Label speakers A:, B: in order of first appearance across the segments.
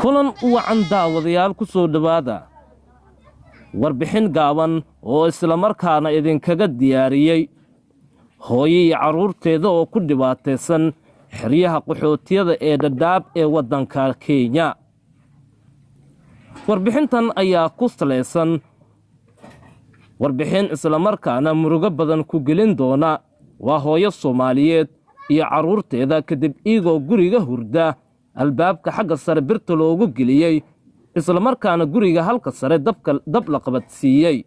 A: kulan wacan daawadayaal ku soo dhawaada warbixin gaaban oo isla markaana idinkaga diyaariyay hooyo iyo carruurteeda oo ku dhibaataysan xeryaha qaxootiyada ee Dadaab ee waddanka Kenya. Warbixintan ayaa ku saleysan warbixin isla markaana murugo badan ku gelin doona waa hooyo Soomaaliyeed iyo carruurteeda kadib iyagoo guriga hurda albaabka xagga sare birta loogu geliyay isla markaana guriga halka sare dab la qabadsiiyay.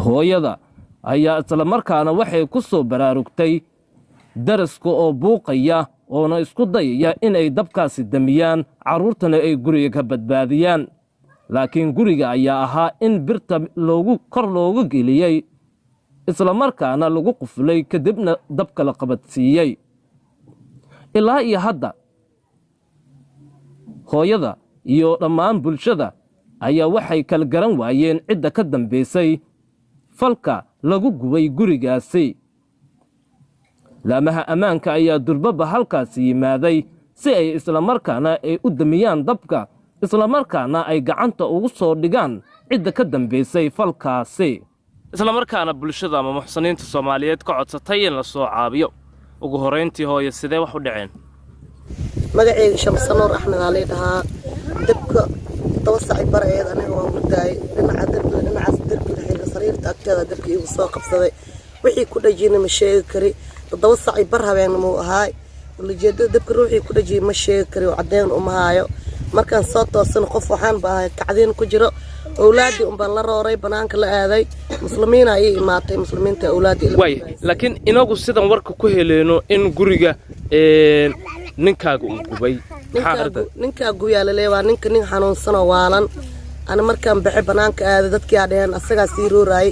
A: Hooyada ayaa isla markaana waxay ku soo baraarugtay daraska oo buuqaya oo isku dayaya inay dabkaasi damiyaan carruurtana ay guriga ka badbaadiyaan, laakiin guriga ayaa ahaa in birta kor loogu geliyay isla markaana lagu quflay kadibna dabka la qabadsiiyay. Ilaa iyo hadda hooyada iyo dhammaan bulshada ayaa waxay kala garan waayeen cidda ka dambeysay falka lagu gubay gurigaasi. laamaha ammaanka ayaa durbaba halkaasi yimaaday si ay isla markaana ay u damiyaan dabka isla markaana ay gacanta ugu soo dhigaan cidda ka dambeysay falkaasi. isla markaana bulshada ama muxsiniinta Soomaaliyeed ka codsatay in la soo caabiyo. ugu horeyntii hooyo sidee wax u dhaceen?
B: magacayga Shamsanuur Axmed Ali dhahaa. dabka tawasacay bareed aniga waan hurdaay dhinacaas darbiga xilka sariirta agteeda dabka igu soo qabsaday. wixii ku dhajina ma sheegi kari tawasacay bar habeen ma ahaay ujeedada dabka ruuxii ku dhajiyay ma sheegi kari oo cadeen uma haayo. markaan soo toosan qof waxaan baahay kacdeen ku jiro awlaadii baan la rooray banaanka la aaday muslimiin ay imaatay muslimiinta awlaadii
A: laakiin inagu sidan warka ku heleeno in guriga ninkaaga uu gubay
B: ninkaagu yaalay waa ninka nin xanuunsan oo waalan ana markaan baxay banaanka aaday dadkii aadeen asaga sii rooray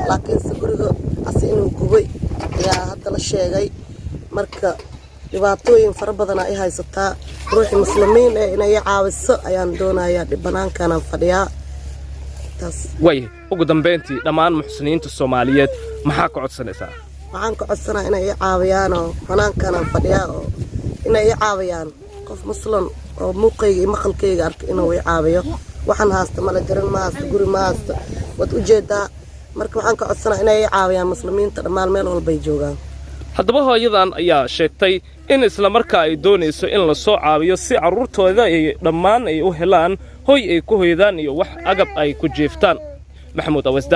B: laakiin guriga asi inuu gubay ayaa hadda la sheegay. marka dhibaatooyin fara badan ay haysataa ruuxi muslimiin inay caawiso ayaan doonayaa banaankan fadhiyaa.
A: ugu dambeyntii dhammaan muxsiniinta Soomaaliyeed maxaa ka codsanaysaa?
B: waxaan ka codsanayaa inay caawiyaan oo banaankan fadhiyaa oo inay caawiyaan qof muslim oo muuqayga iyo maqalkayga arka inuu caawiyo. waxaan haasta mala garan ma haasta guri ma haasta wad u jeedaa. marka waxaan ka codsanayaa inay caawiyaan muslimiinta dhammaan meel walba ay joogaan.
A: haddaba hooyadan ayaa sheegtay in isla markaa ay doonayso in la soo caawiyo si carruurtooda ay dhammaan ay u helaan hoy ay ku hoydaan iyo wax agab ay ku jeeftaan. Maxamuud Awasda